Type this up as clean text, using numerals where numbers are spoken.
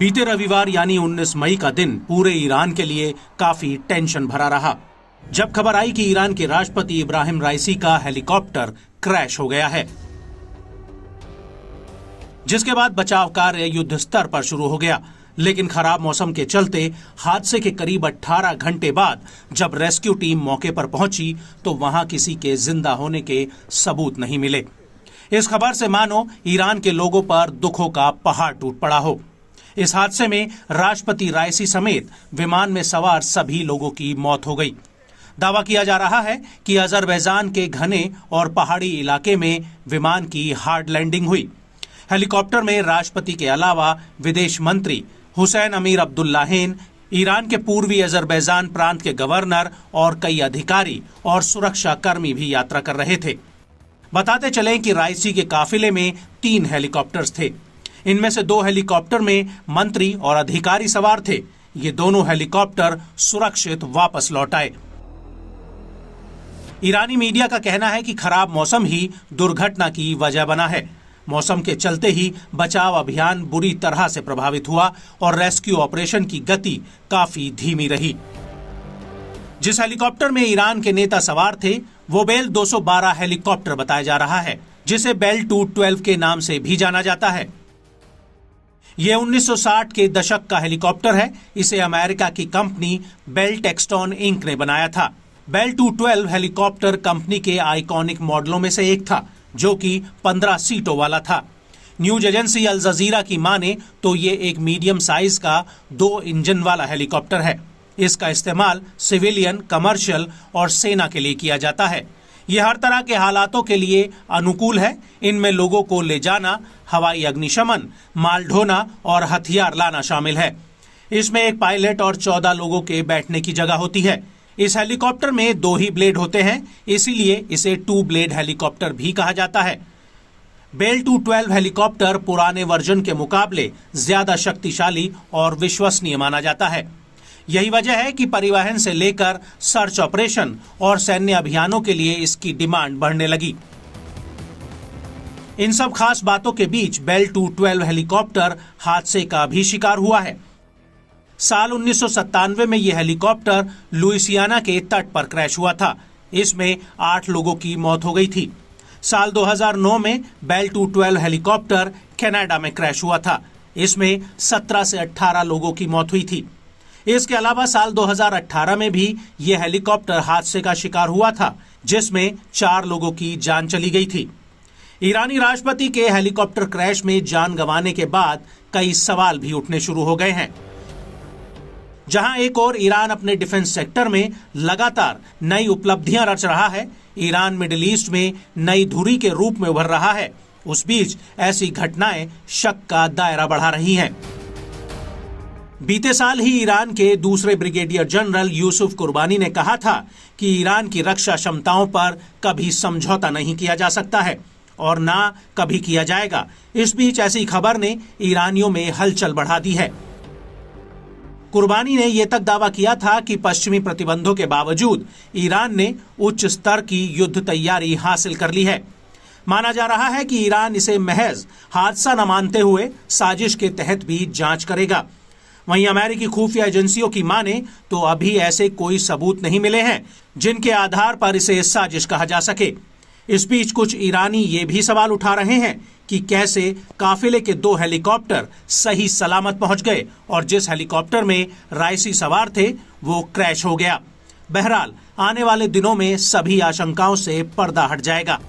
बीते रविवार यानी 19 मई का दिन पूरे ईरान के लिए काफी टेंशन भरा रहा, जब खबर आई कि ईरान के राष्ट्रपति इब्राहिम राइसी का हेलीकॉप्टर क्रैश हो गया है, जिसके बाद बचाव कार्य युद्ध स्तर पर शुरू हो गया। लेकिन खराब मौसम के चलते हादसे के करीब 18 घंटे बाद जब रेस्क्यू टीम मौके पर पहुंची तो वहां किसी के जिंदा होने के सबूत नहीं मिले। इस खबर से मानो ईरान के लोगों पर दुखों का पहाड़ टूट पड़ा हो। इस हादसे में राष्ट्रपति राइसी समेत विमान में सवार सभी लोगों की मौत हो गई। दावा किया जा रहा है कि अजरबैजान के घने और पहाड़ी इलाके में विमान की हार्ड लैंडिंग हुई। हेलीकॉप्टर में राष्ट्रपति के अलावा विदेश मंत्री हुसैन अमीर अब्दुल्लाहिन, ईरान के पूर्वी अजरबैजान प्रांत के गवर्नर और कई अधिकारी और सुरक्षा कर्मी भी यात्रा कर रहे थे। बताते चलें कि राइसी के काफिले में 3 हेलीकॉप्टर्स थे। इनमें से 2 हेलीकॉप्टर में मंत्री और अधिकारी सवार थे। ये दोनों हेलीकॉप्टर सुरक्षित वापस लौट आए। ईरानी मीडिया का कहना है कि खराब मौसम ही दुर्घटना की वजह बना है। मौसम के चलते ही बचाव अभियान बुरी तरह से प्रभावित हुआ और रेस्क्यू ऑपरेशन की गति काफी धीमी रही। जिस हेलीकॉप्टर में ईरान के नेता सवार थे वो बेल 212 हेलीकॉप्टर बताया जा रहा है, जिसे बेल 212 के नाम से भी जाना जाता है। यह 1960 के दशक का हेलीकॉप्टर है। इसे अमेरिका की कंपनी बेल टेक्सटोन इंक ने बनाया था। बेल 212 हेलीकॉप्टर कंपनी के आइकॉनिक मॉडलों में से एक था, जो कि 15 सीटों वाला था। न्यूज एजेंसी अल जजीरा की माने तो ये एक मीडियम साइज का 2 इंजन वाला हेलीकॉप्टर है। इसका इस्तेमाल सिविलियन, कमर्शियल और सेना के लिए किया जाता है। यह हर तरह के हालातों के लिए अनुकूल है। इनमें लोगों को ले जाना, हवाई अग्निशमन, माल ढोना और हथियार लाना शामिल है। इसमें एक पायलट और 14 लोगों के बैठने की जगह होती है। इस हेलीकॉप्टर में 2 ही ब्लेड होते हैं, इसीलिए इसे 2 ब्लेड हेलीकॉप्टर भी कहा जाता है। बेल 212 हेलीकॉप्टर पुराने वर्जन के मुकाबले ज्यादा शक्तिशाली और विश्वसनीय माना जाता है। यही वजह है कि परिवहन से लेकर सर्च ऑपरेशन और सैन्य अभियानों के लिए इसकी डिमांड बढ़ने लगी। इन सब खास बातों के बीच बेल 212 हेलीकॉप्टर हादसे का भी शिकार हुआ है। साल 1997 में यह हेलीकॉप्टर लुइसियाना के तट पर क्रैश हुआ था। इसमें 8 लोगों की मौत हो गई थी। साल 2009 में बेल 212 हेलीकॉप्टर कनाडा में क्रैश हुआ था। इसमें 17 से 18 लोगों की मौत हुई थी। इसके अलावा साल 2018 में भी यह हेलीकॉप्टर हादसे का शिकार हुआ था, जिसमें 4 लोगों की जान चली गई थी। ईरानी राष्ट्रपति के हेलीकॉप्टर क्रैश में जान गंवाने के बाद कई सवाल भी उठने शुरू हो गए हैं। जहां एक और ईरान अपने डिफेंस सेक्टर में लगातार नई उपलब्धियां रच रहा है, ईरान मिडिल ईस्ट में नई धुरी के रूप में उभर रहा है, उस बीच ऐसी घटनाएं शक का दायरा बढ़ा रही हैं। बीते साल ही ईरान के दूसरे ब्रिगेडियर जनरल यूसुफ कुर्बानी ने कहा था कि ईरान की रक्षा क्षमताओं पर कभी समझौता नहीं किया जा सकता है और ना कभी किया जाएगा। इस बीच ऐसी खबर ने ईरानियों में हलचल बढ़ा दी है। कुर्बानी ने यह तक दावा किया था कि पश्चिमी प्रतिबंधों के बावजूद ईरान ने उच्च स्तर की युद्ध तैयारी हासिल कर ली है। माना जा रहा है कि ईरान इसे महज हादसा न मानते हुए साजिश के तहत भी जांच करेगा। वहीं अमेरिकी खुफिया एजेंसियों की माने तो अभी ऐसे कोई सबूत नहीं मिले हैं जिनके आधार पर इसे साजिश कहा जा सके। इस बीच कुछ ईरानी ये भी सवाल उठा रहे हैं कि कैसे काफिले के 2 हेलीकॉप्टर सही सलामत पहुंच गए और जिस हेलीकॉप्टर में राइसी सवार थे वो क्रैश हो गया। बहरहाल आने वाले दिनों में सभी आशंकाओं से पर्दा हट जाएगा।